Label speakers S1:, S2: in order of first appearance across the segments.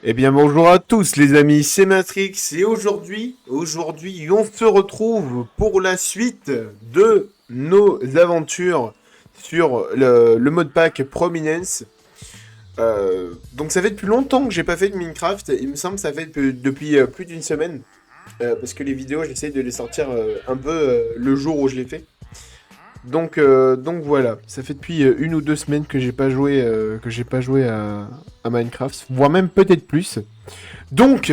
S1: Eh bien bonjour à tous les amis, c'est Matrix et aujourd'hui on se retrouve pour la suite de nos aventures sur le mode pack Prominence. Donc ça fait depuis longtemps que j'ai pas fait de Minecraft, il me semble que ça fait depuis plus d'une semaine. Parce que les vidéos j'essaie de les sortir un peu le jour où je les fais. Donc voilà, ça fait depuis une ou deux semaines que j'ai pas joué, à Minecraft, voire même peut-être plus. Donc,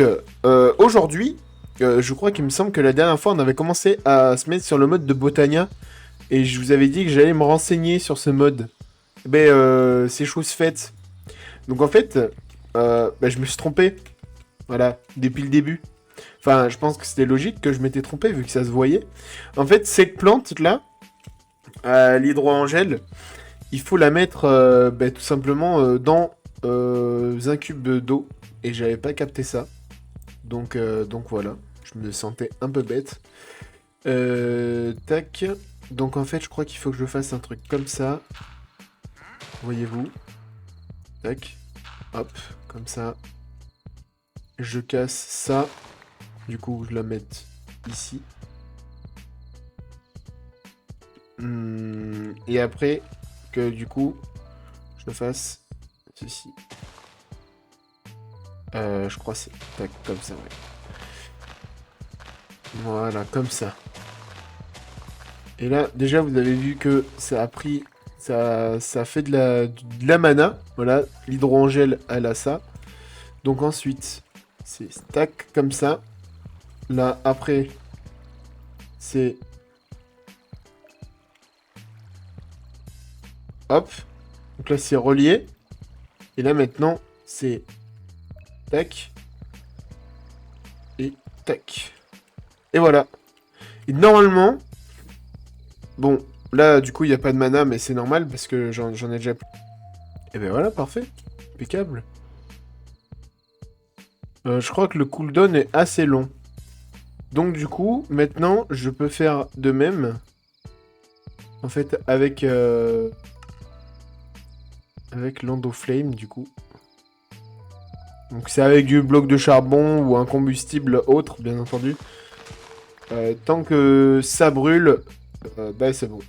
S1: aujourd'hui, je crois qu'il me semble que la dernière fois, on avait commencé à se mettre sur le mode de Botania. Et je vous avais dit que j'allais me renseigner sur ce mode. Ben, c'est chose faite. Donc, en fait, je me suis trompé. Voilà, depuis le début. Enfin, je pense que c'était logique que je m'étais trompé, vu que ça se voyait. En fait, cette plante-là, l'hydroangèle, il faut la mettre tout simplement dans un cube d'eau. Et j'avais pas capté ça. Donc voilà, je me sentais un peu bête. Tac. Donc en fait, je crois qu'il faut que je fasse un truc comme ça. Voyez-vous. Tac. Hop, comme ça. Je casse ça. Du coup, je la mets ici. Et après, que du coup, je fasse ceci. Je crois que c'est tac, comme ça, ouais. Voilà, comme ça. Et là, déjà, vous avez vu que ça a pris... Ça fait de la mana. Voilà, l'hydroangèle, elle a ça. Donc ensuite, c'est stack comme ça. Là, après, c'est... Hop. Donc là, c'est relié. Et là, maintenant, c'est... Tac. Et tac. Et voilà. Et normalement... Bon, là, du coup, il n'y a pas de mana, mais c'est normal, parce que j'en ai déjà... Et ben voilà, parfait. Impeccable. Je crois que le cooldown est assez long. Donc du coup, maintenant, je peux faire de même. En fait, avec l'Endoflame, du coup. Donc c'est avec du bloc de charbon ou un combustible autre, bien entendu. Tant que ça brûle, c'est bon.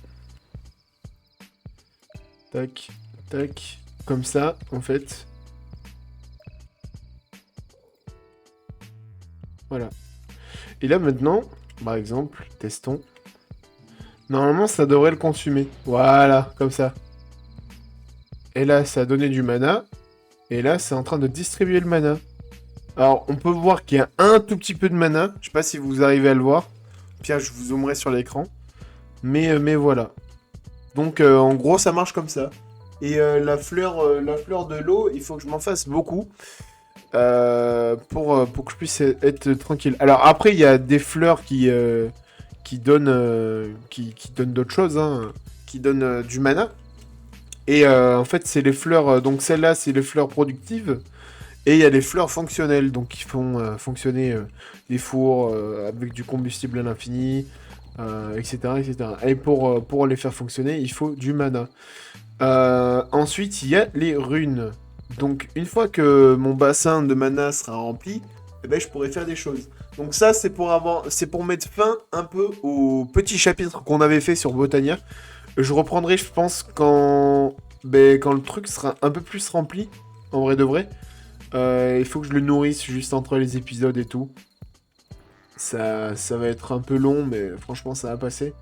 S1: Tac, tac. Comme ça, en fait. Voilà. Et là, maintenant, par exemple, testons. Normalement, ça devrait le consumer. Voilà, comme ça. Et là, ça a donné du mana. Et là, c'est en train de distribuer le mana. Alors, on peut voir qu'il y a un tout petit peu de mana. Je sais pas si vous arrivez à le voir. Pierre, je vous zoomerai sur l'écran. Mais voilà. Donc, en gros, ça marche comme ça. Et la fleur de l'eau, il faut que je m'en fasse beaucoup. Pour que je puisse être tranquille. Alors, après, il y a des fleurs qui donnent d'autres choses. Hein, qui donnent du mana. Et en fait, c'est les fleurs... donc, celle-là, c'est les fleurs productives. Et il y a les fleurs fonctionnelles, donc qui font fonctionner les fours avec du combustible à l'infini, etc., etc. Et pour les faire fonctionner, il faut du mana. Ensuite, il y a les runes. Donc, une fois que mon bassin de mana sera rempli, eh ben, je pourrai faire des choses. Donc ça, c'est pour mettre fin un peu au petit chapitre qu'on avait fait sur Botania. Je reprendrai, je pense, quand le truc sera un peu plus rempli, en vrai de vrai. Il faut que je le nourrisse juste entre les épisodes et tout. Ça va être un peu long, mais franchement, ça va passer.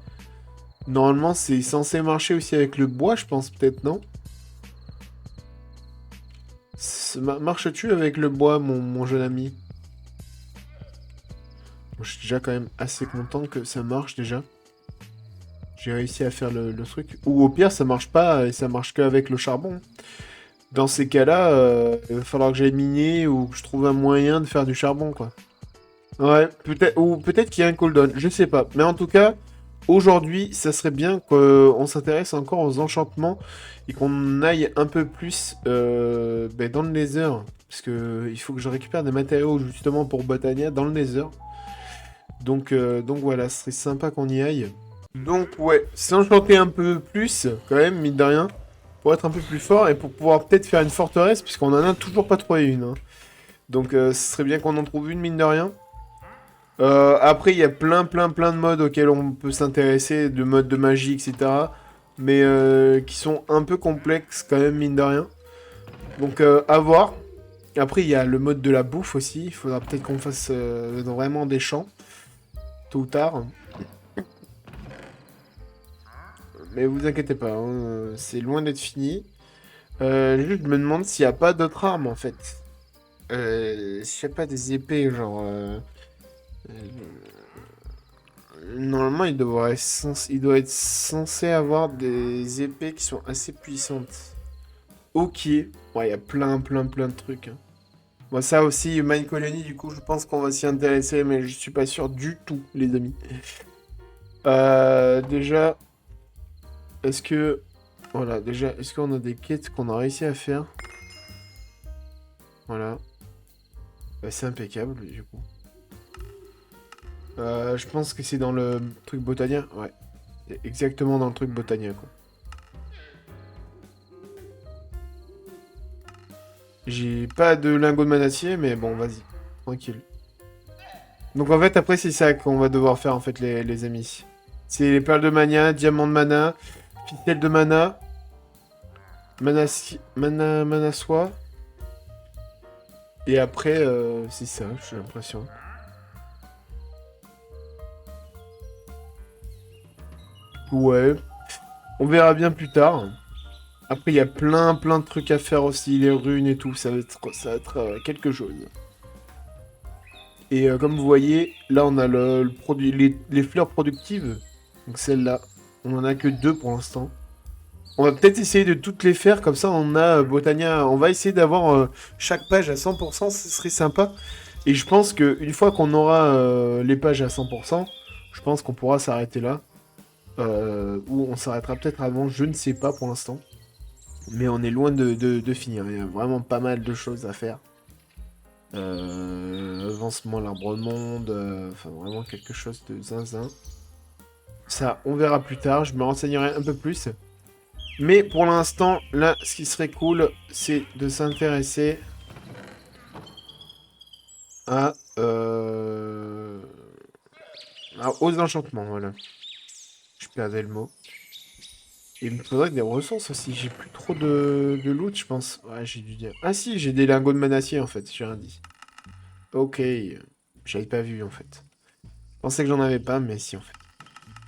S1: Normalement, c'est censé marcher aussi avec le bois, je pense, peut-être, non? Marches-tu avec le bois, mon jeune ami? Bon, je suis déjà quand même assez content que ça marche, déjà. J'ai réussi à faire le truc. Ou au pire, ça marche pas et ça marche qu'avec le charbon. Dans ces cas-là, il va falloir que j'aille miner ou que je trouve un moyen de faire du charbon, quoi. Ouais, peut-être, ou peut-être qu'il y a un cooldown, je sais pas. Mais en tout cas, aujourd'hui, ça serait bien qu'on s'intéresse encore aux enchantements et qu'on aille un peu plus dans le Nether. Parce que il faut que je récupère des matériaux justement pour Botania dans le Nether. Donc voilà, ce serait sympa qu'on y aille. Donc ouais, s'enchanter un peu plus, quand même, mine de rien, pour être un peu plus fort et pour pouvoir peut-être faire une forteresse, puisqu'on en a toujours pas trouvé une. Hein. Donc ce serait bien qu'on en trouve une, mine de rien. Après, il y a plein de modes auxquels on peut s'intéresser, de modes de magie, etc. Mais qui sont un peu complexes quand même, mine de rien. Donc à voir. Après, il y a le mode de la bouffe aussi. Il faudra peut-être qu'on fasse vraiment des champs, tôt ou tard. Mais vous inquiétez pas, hein, c'est loin d'être fini. Juste, je me demande s'il n'y a pas d'autres armes, en fait. Je sais pas, des épées, genre... euh, Normalement, il doit être censé avoir des épées qui sont assez puissantes. Ok. Ouais, il y a plein de trucs, hein. Moi, ça aussi, Mine Colony, du coup, je pense qu'on va s'y intéresser, mais je suis pas sûr du tout, les amis. Déjà, est-ce que... Voilà, déjà, est-ce qu'on a des quêtes qu'on a réussi à faire? Voilà. Bah, c'est impeccable, du coup. Je pense que c'est dans le truc botanien. Ouais. C'est exactement dans le truc botanien, quoi. J'ai pas de lingot de manacier, mais bon, vas-y. Tranquille. Donc en fait, après, c'est ça qu'on va devoir faire, en fait, les amis. C'est les perles de mana, diamant de mana, ficelle de mana, mana soie. Et après, c'est ça, j'ai l'impression. Ouais. On verra bien plus tard. Après, il y a plein de trucs à faire aussi, les runes et tout. Ça va être quelque chose. Et comme vous voyez, là, on a le produit, les fleurs productives. Donc celle-là. On en a que deux pour l'instant. On va peut-être essayer de toutes les faire. Comme ça, on a Botania. On va essayer d'avoir chaque page à 100%. Ce serait sympa. Et je pense qu'une fois qu'on aura les pages à 100%, je pense qu'on pourra s'arrêter là. Ou on s'arrêtera peut-être avant. Je ne sais pas pour l'instant. Mais on est loin de finir. Il y a vraiment pas mal de choses à faire. Avancement l'arbre monde. Enfin, vraiment quelque chose de zinzin. Ça, on verra plus tard. Je me renseignerai un peu plus. Mais pour l'instant, là, ce qui serait cool, c'est de s'intéresser à, aux enchantements. Voilà. Je perdais le mot. Il me faudrait des ressources aussi. J'ai plus trop de loot, je pense. Ouais, j'ai dû dire. Ah si, j'ai des lingots de manacier en fait. J'ai rien dit. Ok. J'avais pas vu en fait. Je pensais que j'en avais pas, mais si en fait.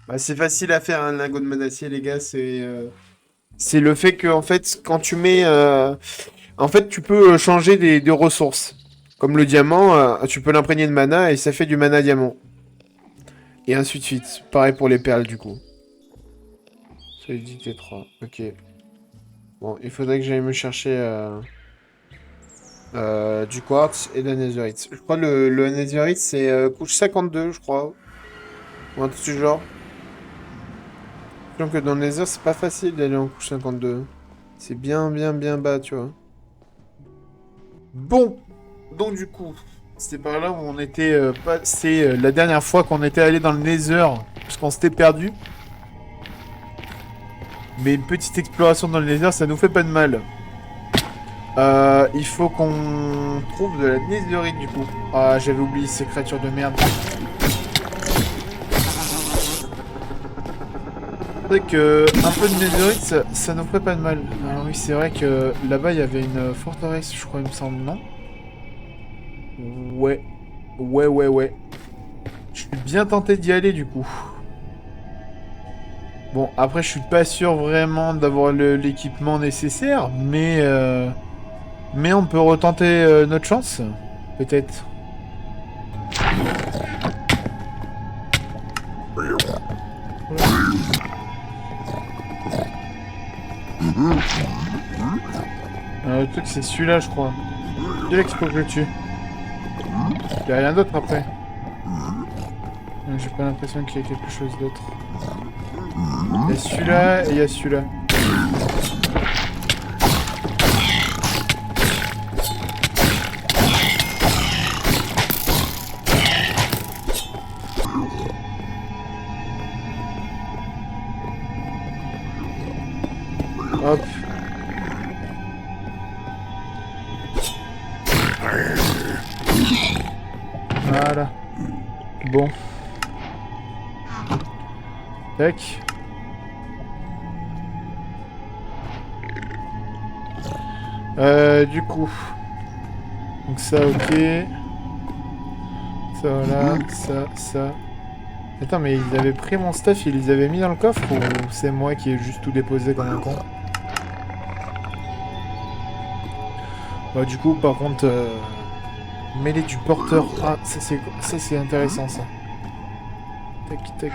S1: Bah, c'est facile à faire un lingot de manacier, les gars. C'est le fait que en fait, quand tu mets, en fait, tu peux changer des ressources. Comme le diamant, tu peux l'imprégner de mana et ça fait du mana diamant. Et ainsi de suite. Pareil pour les perles du coup. Solidité 3. Ok. Bon, il faudrait que j'aille me chercher du quartz et de la netherite. Je crois le netherite c'est couche 52, je crois. Ou un truc du genre. Donc dans le nether, c'est pas facile d'aller en couche 52. C'est bien bas, tu vois. Bon, donc du coup, c'était par là où on était passé la dernière fois qu'on était allé dans le nether, parce qu'on s'était perdu. Mais une petite exploration dans le nether, ça nous fait pas de mal. Il faut qu'on trouve de la netherite du coup. Ah, j'avais oublié ces créatures de merde. C'est vrai que un peu de netherite, ça nous ferait pas de mal. Alors oui, c'est vrai que là-bas, il y avait une forteresse, je crois, il me semble, non? Ouais. Ouais. Je suis bien tenté d'y aller du coup. Bon, après, je suis pas sûr vraiment d'avoir l'équipement nécessaire, mais on peut retenter notre chance, peut-être. Le truc, c'est celui-là, je crois. Celui-là qu'il faut que je tue. Il y a rien d'autre après. J'ai pas l'impression qu'il y ait quelque chose d'autre. Il y a celui-là et il y a celui-là. Hop. Bon. Tac. Du coup. Donc ça, ok. Ça, voilà. Ça. Attends, mais ils avaient pris mon stuff, ils les avaient mis dans le coffre ou c'est moi qui ai juste tout déposé comme un con? Bah du coup, par contre, mêlée du porteur. Ah, ça c'est intéressant ça. Tac, tac.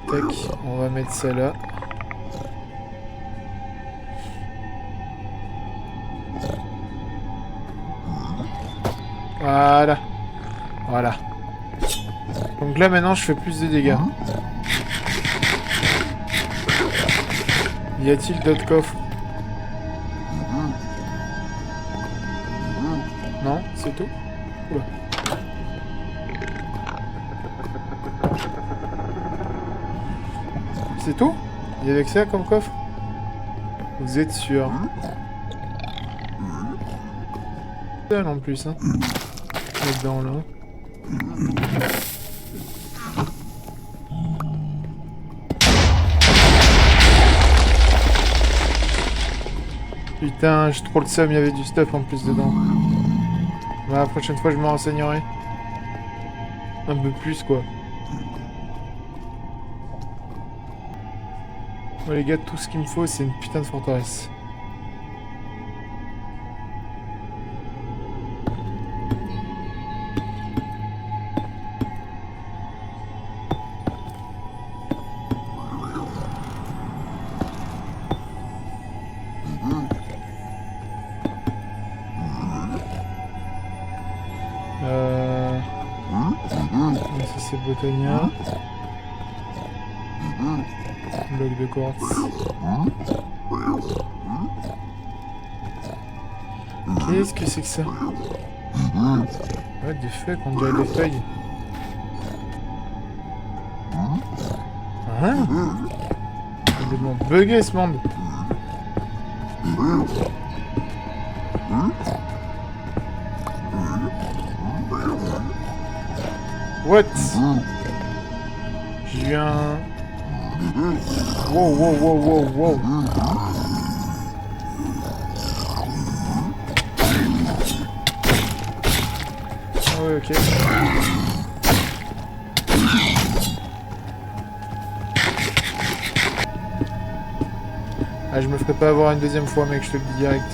S1: Tac, on va mettre ça là. Voilà. Voilà. Donc là maintenant je fais plus de dégâts. Y a-t-il d'autres coffres? Non, c'est tout? Oula. C'est tout? Il y avait que ça comme coffre? Vous êtes sûr? Seul en plus, hein. Là-dedans, là. Putain, j'ai trop le seum, il y avait du stuff en plus dedans. Bah, la prochaine fois, je me renseignerai. Un peu plus, quoi. Bon, les gars, tout ce qu'il me faut, c'est une putain de forteresse. Ça c'est Botonia. Bloc de quartz. Qu'est-ce que c'est que ça? Ouais, des feuilles, on dirait des feuilles. Hein? C'est complètement bugué ce monde. What? J'ai eu un... Wow, wow, wow, wow, wow. Ah ouais, ok. Ah, je me ferai pas avoir une deuxième fois, mec, je te le dis direct.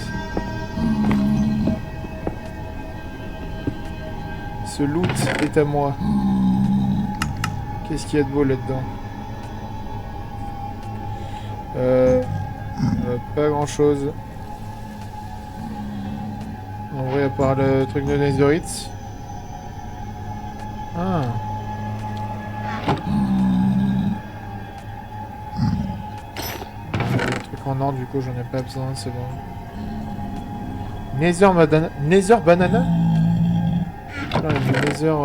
S1: Ce loot est à moi. Qu'est-ce qu'il y a de beau là-dedans? Pas grand-chose. En vrai, à part le truc de Netherite. Ah. Le truc en or, du coup, j'en ai pas besoin, c'est bon. Nether banana? Non, il y a Nether...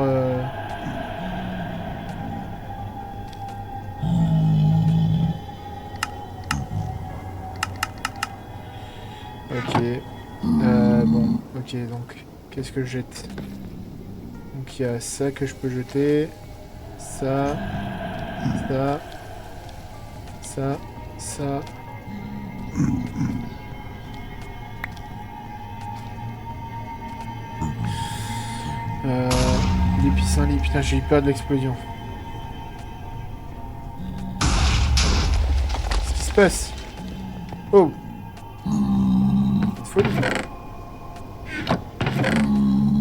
S1: Ok. Bon, ok, donc, qu'est-ce que je jette? Donc, il y a ça que je peux jeter. Ça. Les pissenlits, putain, j'ai eu peur de l'explosion. Qu'est-ce qui se passe? Oh! Folie.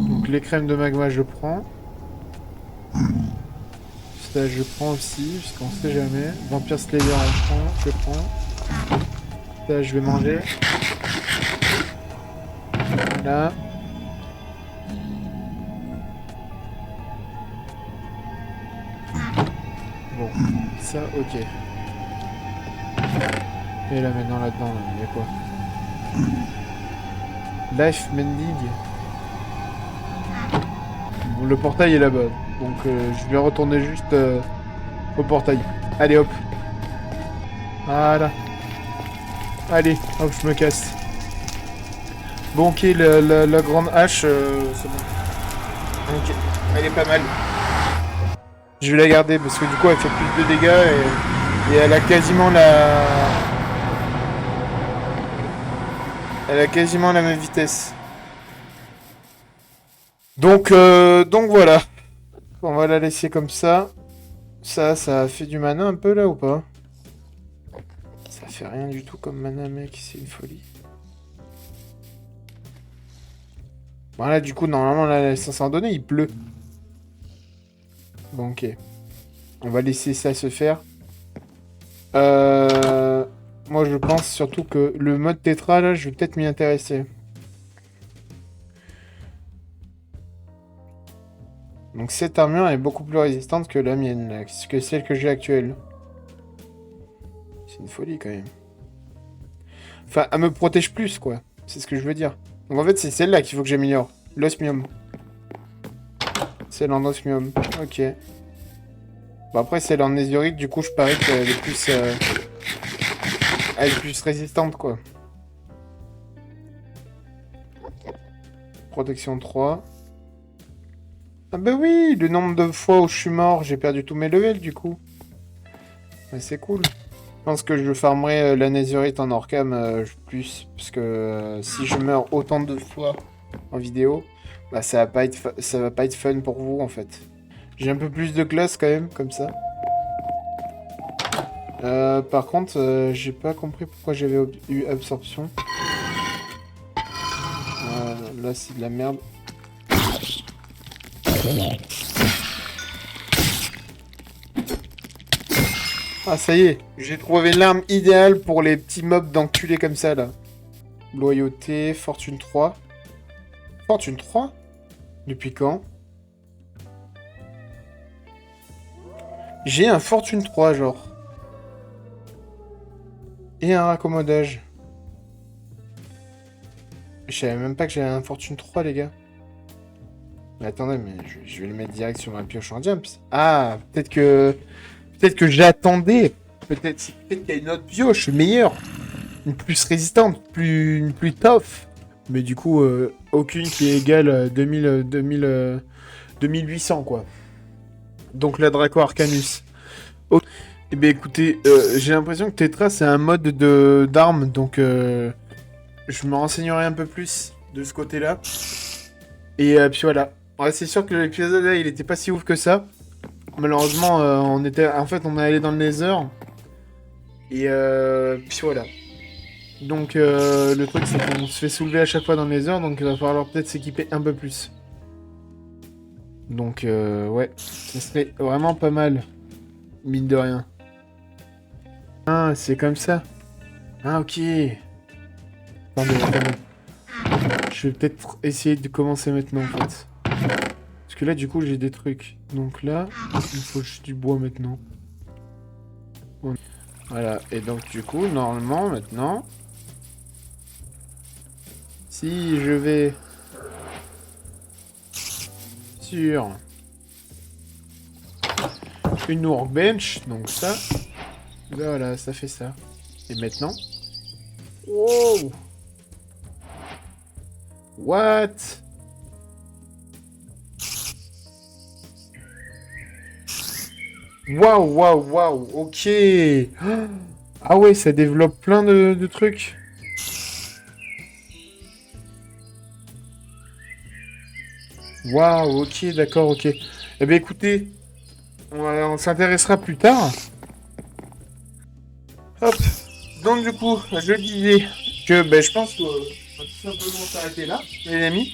S1: Donc les crèmes de magma je prends. Ça je prends aussi, puisqu'on sait jamais. Vampire Slayer je prends. Ça je vais manger. Voilà. Bon, ça ok. Et là maintenant là-dedans, il y a quoi? Life Mending. Bon, le portail est là-bas, donc je vais retourner juste au portail. Allez hop. Voilà. Allez, hop, je me casse. Bon ok, la grande hache, c'est bon. Ok. Elle est pas mal. Je vais la garder parce que du coup elle fait plus de dégâts et elle a quasiment la... Elle a quasiment la même vitesse. Donc voilà. On va la laisser comme ça. Ça a fait du mana un peu là ou pas? Ça fait rien du tout comme mana mec, c'est une folie. Voilà, du coup normalement là, ça s'en donner, il pleut. Bon ok. On va laisser ça se faire. Moi je pense surtout que le mode tétra là, je vais peut-être m'y intéresser. Donc cette armure est beaucoup plus résistante que la mienne, là, que celle que j'ai actuelle. C'est une folie quand même. Enfin, elle me protège plus quoi. C'est ce que je veux dire. Donc en fait c'est celle-là qu'il faut que j'améliore. L'osmium. Celle en osmium. Ok. Bon après celle en nésiorite, du coup je parie qu'elle est plus... Elle est plus résistante quoi. Protection 3. Ah bah oui, le nombre de fois où je suis mort, j'ai perdu tous mes levels du coup. Mais c'est cool. Je pense que je farmerai la netherite en Orcam plus, parce que si je meurs autant de fois en vidéo, bah ça va pas être fun pour vous en fait. J'ai un peu plus de classe quand même, comme ça. Par contre, j'ai pas compris pourquoi j'avais eu absorption. Là c'est de la merde. Ah ça y est, j'ai trouvé l'arme idéale pour les petits mobs d'enculés comme ça là. Loyauté, fortune 3. Fortune 3? Depuis quand? J'ai un fortune 3 genre. Et un raccommodage. Je savais même pas que j'avais un fortune 3 les gars. Mais attendez, mais je vais le mettre direct sur ma pioche en diamps. Ah, peut-être que... Peut-être que j'attendais. Peut-être qu'il y a une autre pioche meilleure. Une plus résistante, une plus tough. Mais du coup, aucune qui est égale à 2800 quoi. Donc la Draco Arcanus. Oh. Eh bien écoutez, j'ai l'impression que Tetra c'est un mode d'armes, donc je me renseignerai un peu plus de ce côté-là. Et puis voilà. Ouais, c'est sûr que l'épisode là il était pas si ouf que ça. Malheureusement, on est allé dans le Nether. Et puis voilà. Donc le truc c'est qu'on se fait soulever à chaque fois dans le Nether, donc il va falloir peut-être s'équiper un peu plus. Donc ouais, ça serait vraiment pas mal. Mine de rien. Ah, c'est comme ça. Ah, ok. Attendez. Je vais peut-être essayer de commencer maintenant, en fait. Parce que là, du coup, j'ai des trucs. Donc là, il faut juste du bois maintenant. Bon. Voilà. Et donc, du coup, normalement, maintenant... Si je vais... sur... une workbench, donc ça... Voilà, ça fait ça. Et maintenant... Wow! What? Waouh, ok. Ah ouais, ça développe plein de trucs. Waouh, ok, d'accord, ok. Eh bien écoutez, on s'intéressera plus tard. Hop. Donc du coup, je disais que je pense qu'on va tout simplement s'arrêter là, les amis.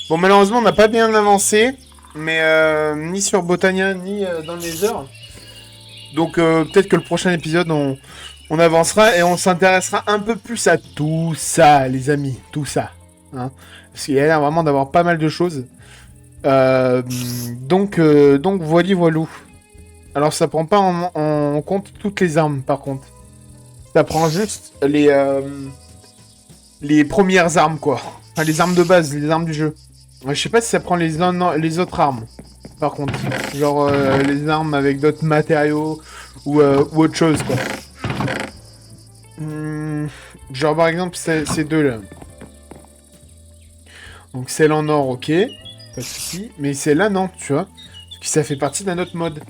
S1: Bon, malheureusement, on n'a pas bien avancé, mais ni sur Botania, ni dans les heures. Donc peut-être que le prochain épisode, on avancera et on s'intéressera un peu plus à tout ça, les amis, tout ça. Hein, parce qu'il y a l'air vraiment d'avoir pas mal de choses. Donc voilou. Alors ça prend pas en compte toutes les armes, par contre. Ça prend juste les premières armes, quoi. Enfin, les armes de base, les armes du jeu. Je sais pas si ça prend les autres armes, par contre. Genre les armes avec d'autres matériaux ou autre chose, quoi. Genre par exemple ces deux là. Donc celle en or, ok. pas de soucis. Mais celle-là, non, tu vois. Parce que ça fait partie d'un autre mode.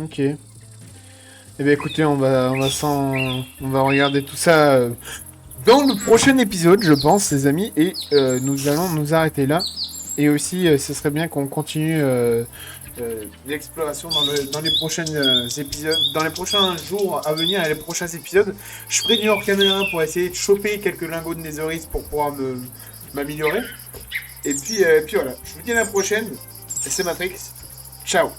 S1: Ok. Eh bien écoutez, on va regarder tout ça dans le prochain épisode, je pense, les amis. Et nous allons nous arrêter là. Et aussi, ce serait bien qu'on continue l'exploration dans les prochains épisodes, dans les prochains jours à venir et les prochains épisodes. Je ferai du hors caméra pour essayer de choper quelques lingots de Netherite pour pouvoir m'améliorer. Et puis voilà, je vous dis à la prochaine. C'est Matrix. Ciao.